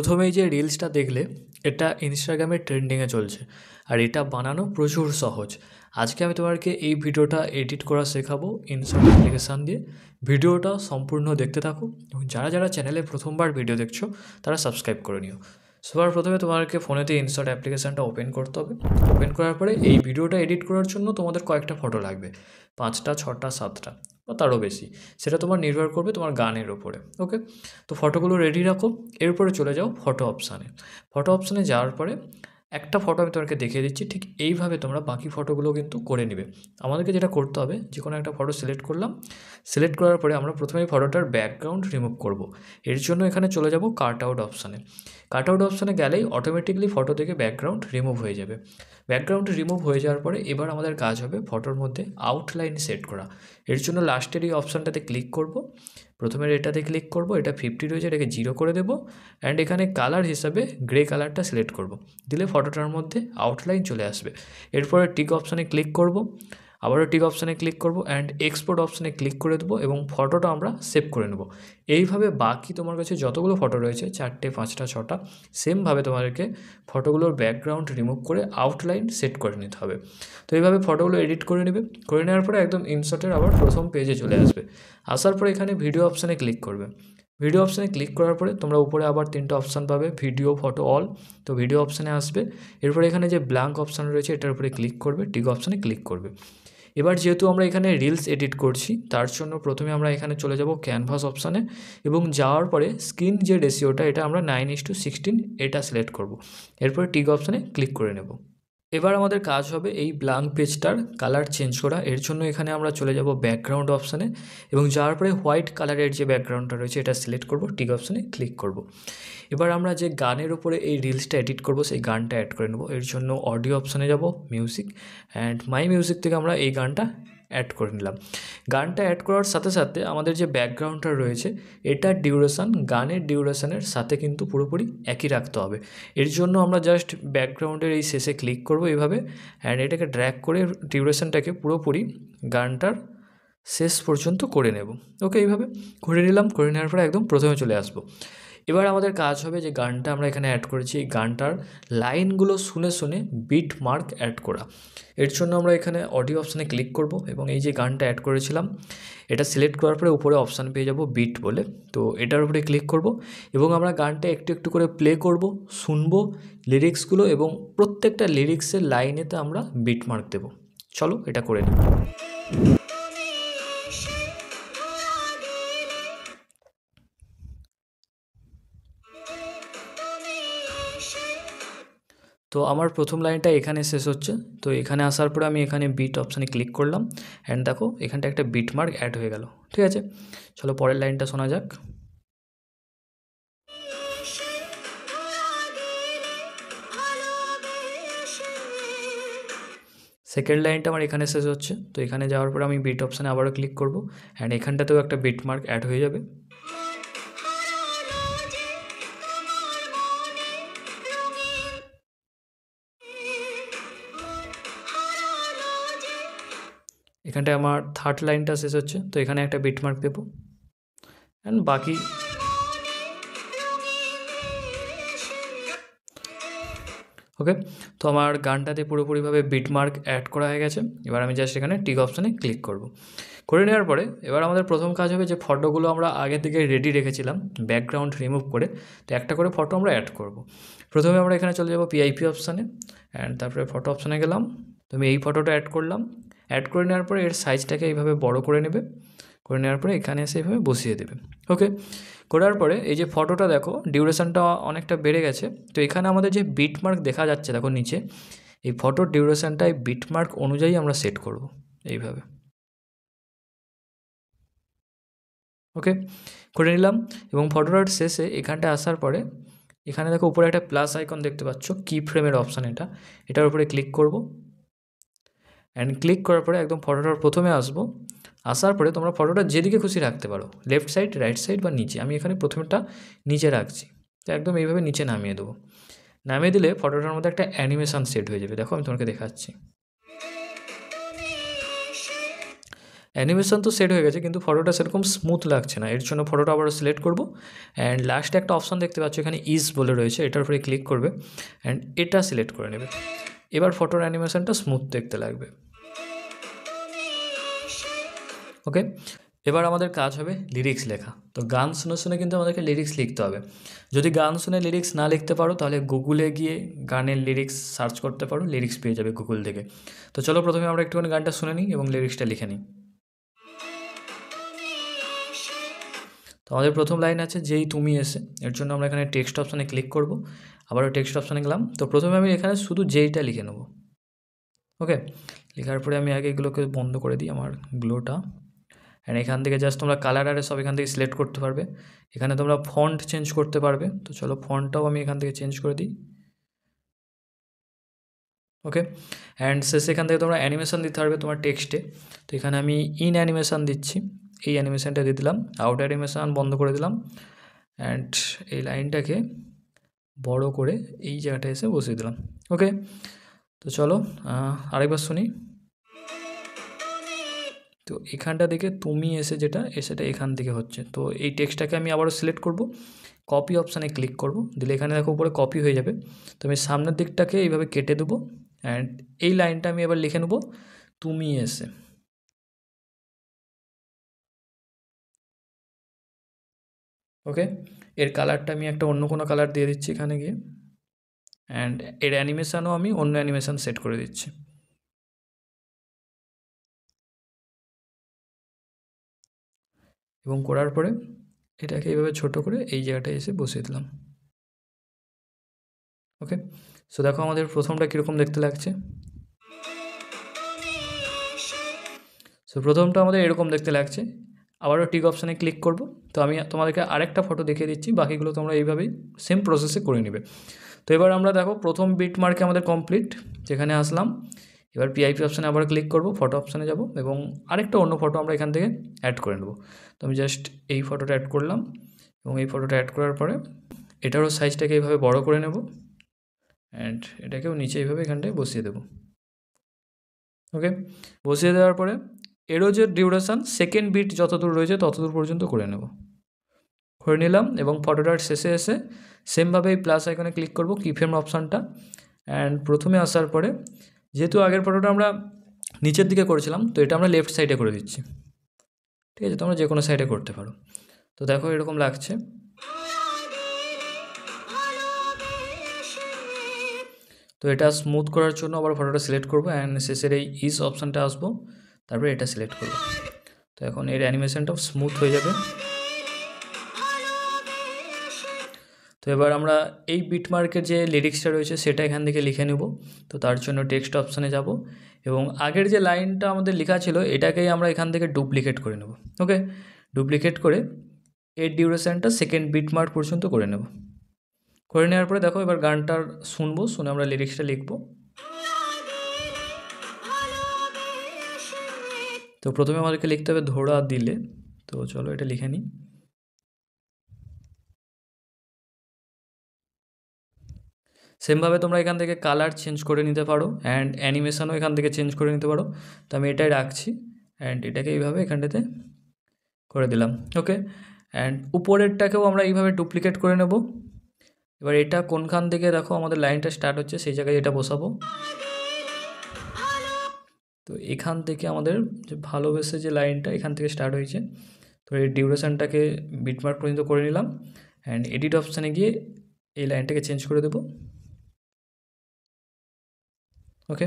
প্রথমেই যে রিলসটা দেখলে এটা ইনস্টাগ্রামে ট্রেন্ডিংয়ে চলছে আর এটা বানানো প্রচুর সহজ। আজকে আমি তোমাকে এই ভিডিওটা এডিট করা শেখাবো ইনশট অ্যাপ্লিকেশান দিয়ে। ভিডিওটা সম্পূর্ণ দেখতে থাকো এবং যারা যারা চ্যানেলে প্রথমবার ভিডিও দেখছো তারা সাবস্ক্রাইব করে নিও। সবার প্রথমে তোমাদেরকে ফোনেতে ইনশট অ্যাপ্লিকেশানটা ওপেন করতে হবে। ওপেন করার পরে এই ভিডিওটা এডিট করার জন্য তোমাদের কয়েকটা ফটো লাগবে, 5টা 6টা 7টা বা তারও বেশি, সেটা তোমার নির্ভর করবে তোমার গানের ওপরে। ওকে, তো ফটোগুলো রেডি রাখো। এরপরে চলে যাও ফটো অপশানে। ফটো অপশানে যাওয়ার পরে একটা ফটো আমি তোমাকে দেখিয়ে দিচ্ছি, ঠিক এইভাবে তোমরা বাকি ফটোগুলো কিন্তু করে নেবে। আমাদেরকে যেটা করতে হবে, যে কোনো একটা ফটো সিলেক্ট করলাম। সিলেক্ট করার পরে আমরা প্রথমেই ফটোটার ব্যাকগ্রাউন্ড রিমুভ করব। এর জন্য এখানে চলে যাব কাট আউট অপশানে। কাট আউট অপশানে গেলেই অটোমেটিকলি ফটো থেকে ব্যাকগ্রাউন্ড রিমুভ হয়ে যাবে। ব্যাকগ্রাউন্ড রিমুভ হয়ে যাওয়ার পরে এবার আমাদের কাজ হবে ফটোর মধ্যে আউটলাইন সেট করা। এর জন্য লাস্টের এই অপশানটাতে ক্লিক করব। প্রথমে এটাতে ক্লিক করব, এটা 50 রয়েছে, এটাকে 0 করে দেবো অ্যান্ড এখানে কালার হিসাবে গ্রে কালারটা সিলেক্ট করব। দিলে ফটোটার মধ্যে আউটলাইন চলে আসবে। এরপরে টিক অপশানে ক্লিক করব, আবারও টিক অপশানে ক্লিক করব অ্যান্ড এক্সপোর্ট অপশানে ক্লিক করে দেবো এবং ফটোটা আমরা সেভ করে নেব। এইভাবে বাকি তোমার কাছে যতগুলো ফটো রয়েছে, 4টে 5টা 6টা, সেমভাবে তোমাদেরকে ফটোগুলোর ব্যাকগ্রাউন্ড রিমুভ করে আউটলাইন সেট করে নিতে হবে। তো এইভাবে ফটোগুলো এডিট করে নেবে। করে নেওয়ার পরে একদম ইনশটের আবার প্রথম পেজে চলে আসবে। আসার পরে এখানে ভিডিও অপশানে ক্লিক করবে। ভিডিও অপশানে ক্লিক করার পরে তোমরা উপরে আবার 3টা অপশান পাবে, ভিডিও, ফটো, অল। তো ভিডিও অপশানে আসবে। এরপরে এখানে যে ব্ল্যাঙ্ক অপশান রয়েছে এটার উপরে ক্লিক করবে, টিক অপশানে ক্লিক করবে। এবার যেহেতু আমরা এখানে রিলস এডিট করছি, তার জন্য প্রথমে আমরা এখানে চলে যাব ক্যানভাস অপশানে এবং যাওয়ার পরে স্ক্রিন যে রেশিওটা, এটা আমরা 9:16 এটা সিলেক্ট করব। এরপরে টিক অপশানে ক্লিক করে নেব। এবার আমাদের কাজ হবে এই ব্ল্যাঙ্ক পেজটার কালার চেঞ্জ করা। এর জন্য এখানে আমরা চলে যাব ব্যাকগ্রাউন্ড অপশানে এবং যাওয়ার পরে হোয়াইট কালারের যে ব্যাকগ্রাউন্ডটা রয়েছে এটা সিলেক্ট করব, টিক অপশানে ক্লিক করব। এবার আমরা যে গানের উপরে এই রিলসটা এডিট করব সেই গানটা অ্যাড করে নেব। এর জন্য অডিও অপশানে যাব, মিউজিক, অ্যান্ড মাই মিউজিক থেকে আমরা এই গানটা অ্যাড করে নিলাম। গানটা অ্যাড করার সাথে সাথে আমাদের যে ব্যাকগ্রাউন্ডটা রয়েছে এটার ডিউরেশান গানের ডিউরেশানের সাথে কিন্তু পুরোপুরি একই রাখতে হবে। এর জন্য আমরা জাস্ট ব্যাকগ্রাউন্ডের এই শেষে ক্লিক করব এইভাবে অ্যান্ড এটাকে ড্র্যাগ করে ডিউরেশানটাকে পুরোপুরি গানটার শেষ পর্যন্ত করে নেব। ওকে, এইভাবে করে নিলাম। করে নেওয়ার পরে একদম প্রথমে চলে আসবো। এবার আমাদের কাজ হবে যে গানটা আমরা এখানে অ্যাড করেছি এই গানটার লাইনগুলো শুনে শুনে বিট মার্ক অ্যাড করা। এর জন্য আমরা এখানে অডিও অপশানে ক্লিক করব এবং এই যে গানটা অ্যাড করেছিলাম এটা সিলেক্ট করার পরে উপরে অপশান পেয়ে যাব বিট বলে। তো এটার উপরে ক্লিক করব এবং আমরা গানটা একটু একটু করে প্লে করব, শুনবো লিরিক্সগুলো এবং প্রত্যেকটা লিরিক্সের লাইনেতে আমরা বিট মার্ক দেবো। চলো এটা করে নিই। তো আমার প্রথম লাইনটা এখানে শেষ হচ্ছে। তো এখানে আসার পরে আমি এখানে বিট অপশানে ক্লিক করলাম অ্যান্ড দেখো এখানটা একটা বিট মার্ক অ্যাড হয়ে গেল। ঠিক আছে, চলো পরের লাইনটা শোনা যাক। সেকেন্ড লাইনটা আমার এখানে শেষ হচ্ছে। তো এখানে যাওয়ার পরে আমি বিট অপশানে আবারও ক্লিক করব অ্যান্ড এখানটাতেও একটা বিট মার্ক অ্যাড হয়ে যাবে। এখানটায় আমার থার্ড লাইনটা শেষ হচ্ছে। তো এখানে একটা বিট মার্ক দেবো অ্যান্ড বাকি ওকে। তো আমার গানটাতে পুরোপুরিভাবে বিট মার্ক অ্যাড করা হয়ে গেছে। এবার আমি জাস্ট এখানে টিক অপশানে ক্লিক করব। করে নেওয়ার পরে এবার আমাদের প্রথম কাজ হবে যে ফটোগুলো আমরা আগে থেকে রেডি রেখেছিলাম ব্যাকগ্রাউন্ড রিমুভ করে, তো একটা করে ফটো আমরা অ্যাড করব। প্রথমে আমরা এখানে চলে যাব পিআইপি অপশানে অ্যান্ড তারপরে ফটো অপশানে গেলাম। তো আমি এই ফটোটা অ্যাড করলাম। অ্যাড করে নেওয়ার পরে এর সাইজটাকে এইভাবে বড় করে নেবে। করে নেওয়ার পরে এখানে এসে এইভাবে বসিয়ে দেবে। ওকে, করার পরে এই যে ফটোটা দেখো ডিউরেশানটা অনেকটা বেড়ে গেছে। তো এখানে আমাদের যে বিট মার্ক দেখা যাচ্ছে দেখো নিচে, এই ফটোর ডিউরেশানটা এই বিট মার্ক অনুযায়ী আমরা সেট করব এইভাবে। ওকে, করে নিলাম এবং ফটোটার শেষে এখানটা আসার পরে এখানে দেখো উপরে একটা প্লাস আইকন দেখতে পাচ্ছ, কি ফ্রেমের অপশান, এটার উপরে ক্লিক করব অ্যান্ড ক্লিক করার পরে একদম ফটোটার প্রথমে আসবো। আসার পরে তোমরা ফটোটা যেদিকে খুশি রাখতে পারো, লেফট সাইড, রাইট সাইড বা নিচে। আমি এখানে প্রথমেটা নিচে রাখছি। তো একদম এইভাবে নিচে নামিয়ে দেবো। নামিয়ে দিলে ফটোটার মধ্যে একটা অ্যানিমেশান সেট হয়ে যাবে। দেখো আমি তোমাকে দেখাচ্ছি। অ্যানিমেশন তো সেট হয়ে গেছে, কিন্তু ফটোটা সেরকম স্মুথ লাগছে না। এর জন্য ফটোটা আবার সিলেক্ট করব, অ্যান্ড লাস্টে একটা অপশান দেখতে পাচ্ছ এখানে ইজ বলে রয়েছে, এটার উপরে ক্লিক করবে অ্যান্ড এটা সিলেক্ট করে নেবে। এবার ফটোর অ্যানিমেশনটা স্মুথ দেখতে লাগবে। ওকে, এবার আমাদের কাজ হবে লিরিক্স লেখা। তো গান শুনে শুনে কিন্তু আমাদেরকে লিরিক্স লিখতে হবে। যদি গান শুনে লিরিক্স না লিখতে পারো তাহলে গুগলে গিয়ে গানের লিরিক্স সার্চ করতে পারো, লিরিক্স পেয়ে যাবে গুগল থেকে। তো চলো প্রথমে আমরা একটুখানি গানটা শুনে নিই এবং লিরিক্সটা লিখে নিই। তো আমাদের প্রথম লাইন আছে যেই তুমি এসে, এর জন্য আমরা এখানে টেক্সট অপশানে ক্লিক করব, আবারও টেক্সট অপশানে গেলাম। তো প্রথমে আমি এখানে শুধু যেইটা লিখে নেব। ওকে, লেখার পরে আমি আগে এগুলোকে বন্ধ করে দিই আমার গ্লোটা, অ্যান্ড এখান থেকে জাস্ট তোমরা কালার আরে সব এখান থেকে সিলেক্ট করতে পারবে। এখানে তোমরা ফন্ট চেঞ্জ করতে পারবে। তো চলো ফন্টটাও আমি এখান থেকে চেঞ্জ করে দিই। ওকে, অ্যান্ড শেষে এখান থেকে তোমরা অ্যানিমেশন দিতে পারবে তোমার টেক্সটে। তো এখানে আমি ইন অ্যানিমেশন দিচ্ছি, এই অ্যানিমেশনটা দিয়ে দিলাম, আউট অ্যানিমেশন বন্ধ করে দিলাম, অ্যান্ড এই লাইনটাকে বড় করে এই জায়গাটা এসে বসিয়ে দিলাম। ওকে, তো চলো আরেকবার শুনি। তো এখানটা থেকে তুমি এসে যেটা সেটা এখান থেকে হচ্ছে। তো এই টেক্সটটাকে আমি আবারও সিলেক্ট করব, কপি অপশানে ক্লিক করব, দিলে এখানে দেখো উপরে কপি হয়ে যাবে। তো আমি সামনের দিকটাকে এইভাবে কেটে দেবো, অ্যান্ড এই লাইনটা আমি এবার লিখে নেব তুমি এসে। ওকে, এর কালারটা আমি একটা অন্য কোনো কালার দিয়ে দিচ্ছি এখানে গিয়ে, অ্যান্ড এর অ্যানিমেশানও আমি অন্য অ্যানিমেশান সেট করে দিচ্ছি। এবং করার পরে এটাকে এইভাবে ছোট করে এই জায়গাটায় এসে বসিয়ে দিলাম। ওকে, সো দেখো আমাদের প্রথমটা কীরকম দেখতে লাগছে। সো প্রথমটা আমাদের এরকম দেখতে লাগছে। আবারও টিক অপশানে ক্লিক করব। তো আমি তোমাদেরকে আরেকটা ফটো দেখিয়ে দিচ্ছি, বাকিগুলো তোমরা এইভাবেই সেম প্রসেসে করে নেবে। তো এবার আমরা দেখো প্রথম বিট মার্কে আমাদের কমপ্লিট, যেখানে আসলাম। এবার পিআইপি অপশানে আবার ক্লিক করব, ফটো অপশানে যাব এবং আরেকটা অন্য ফটো আমরা এখান থেকে অ্যাড করে নেব। তো আমি জাস্ট এই ফটোটা অ্যাড করলাম, এবং এই ফটোটা অ্যাড করার পরে এটারও সাইজটাকে এইভাবে বড় করে নেব, অ্যান্ড এটাকেও নিচে এইভাবে এখানটায় বসিয়ে দেবো। ওকে, বসিয়ে দেওয়ার পরে এরও যে ডিউরেশান সেকেন্ড বিট যতদূর রয়েছে ততদূর পর্যন্ত করে নেব, করে নিলাম। এবং ফটোটার শেষে এসে সেমভাবে এই প্লাস আইকনে ক্লিক করব, কিফ্রেম অপশানটা, অ্যান্ড প্রথমে আসার পরে যেহেতু আগের ফটোটা আমরা নিচের দিকে করেছিলাম, তো এটা আমরা লেফট সাইডে করে দিচ্ছি। ঠিক আছে, তোমরা যে কোনো সাইডে করতে পারো। তো দেখো এরকম লাগছে। তো এটা স্মুথ করার জন্য আবার ফটোটা সিলেক্ট করবো, অ্যান্ড শেষের এই ইজ অপশানটা আসবো, তারপরে এটা সিলেক্ট করবো। তো এখন এর অ্যানিমেশনটাও স্মুথ হয়ে যাবে। তো এবার আমরা এই বিটমার্কের যে লিরিক্সটা রয়েছে সেটা এখান থেকে লিখে নেব। তো তার জন্য টেক্সট অপশানে যাব, এবং আগের যে লাইনটা আমাদের লেখা ছিল এটাকেই আমরা এখান থেকে ডুপ্লিকেট করে নেব। ওকে, ডুপ্লিকেট করে এর ডিউরেশানটা সেকেন্ড বিটমার্ক পর্যন্ত করে নেব। করে নেওয়ার পরে দেখো এবার গানটার শুনবো, শুনে আমরা লিরিক্সটা লিখব। তো প্রথমে আমাদেরকে লিখতে হবে ধরা দিলে। তো চলো এটা লিখে নিই। সেমভাবে তোমরা এখান থেকে কালার চেঞ্জ করে নিতে পারো, অ্যান্ড অ্যানিমেশনও এখান থেকে চেঞ্জ করে নিতে পারো। তো আমি এটাই রাখছি, অ্যান্ড এটাকে এইভাবে এখানটাতে করে দিলাম। ওকে, অ্যান্ড উপরেরটাকেও আমরা এইভাবে ডুপ্লিকেট করে নেব। এবার এটা কোনখান থেকে দেখো আমাদের লাইনটা স্টার্ট হচ্ছে সেই জায়গায় এটা বসাবো। তো এখান থেকে আমাদের যে ভালোবেসে যে লাইনটা এখান থেকে স্টার্ট হয়েছে, তো এই ডিউরেশানটাকে বিটমার্ক পর্যন্ত করে নিলাম, অ্যান্ড এডিট অপশানে গিয়ে এই লাইনটাকে চেঞ্জ করে দেবো। ওকে,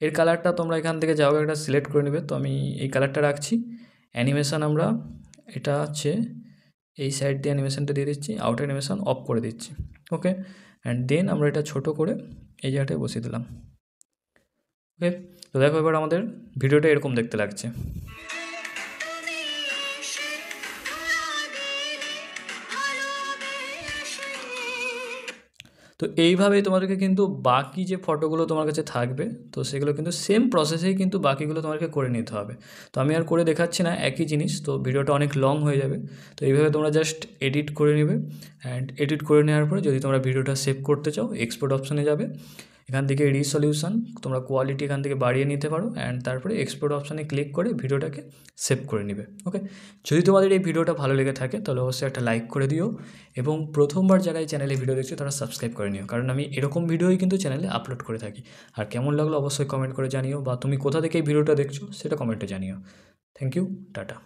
এর কালারটা তোমরা এখান থেকে যাও একটা সিলেক্ট করে নেবে। তো আমি এই কালারটা রাখছি। অ্যানিমেশান আমরা এটা হচ্ছে এই সাইড দিয়ে অ্যানিমেশানটা দিয়ে দিচ্ছি, আউট অ্যানিমেশান অফ করে দিচ্ছি। ওকে, অ্যান্ড দেন আমরা এটা ছোট করে এই জায়গাটায় বসিয়ে দিলাম। ওকে, তো দেখো এবার আমাদের ভিডিওটা এরকম দেখতে লাগছে। তো এইভাবেই তোমাদেরকে কিন্তু বাকি যে ফটোগুলো তোমার কাছে থাকবে, তো সেগুলো কিন্তু সেম প্রসেসেই কিন্তু বাকিগুলো তোমাদেরকে করে নিতে হবে। তো আমি আর করে দেখাচ্ছি না, একই জিনিস, তো ভিডিওটা অনেক লং হয়ে যাবে। তো এইভাবে তোমরা জাস্ট এডিট করে নেবে, অ্যান্ড এডিট করে নেওয়ার পরে যদি তোমরা ভিডিওটা সেভ করতে চাও এক্সপোর্ট অপশানে যাবে, এখান থেকে রিসলিউশন তোমরা কোয়ালিটি এখান থেকে বাড়িয়ে নিতে পারো অ্যান্ড তারপরে এক্সপোর্ট অপশানে ক্লিক করে ভিডিওটাকে সেভ করে নেবে। ওকে, যদি তোমাদের এই ভিডিওটা ভালো লেগে থাকে তাহলে অবশ্যই একটা লাইক করে দিও এবং প্রথমবার যারা এই চ্যানেলে ভিডিও দেখছো তারা সাবস্ক্রাইব করে নিও, কারণ আমি এরকম ভিডিওই কিন্তু চ্যানেলে আপলোড করে থাকি। আর কেমন লাগলো অবশ্যই কমেন্ট করে জানিও, বা তুমি কোথা থেকে এই ভিডিওটা দেখছো সেটা কমেন্টে জানিও। Thank you, tata.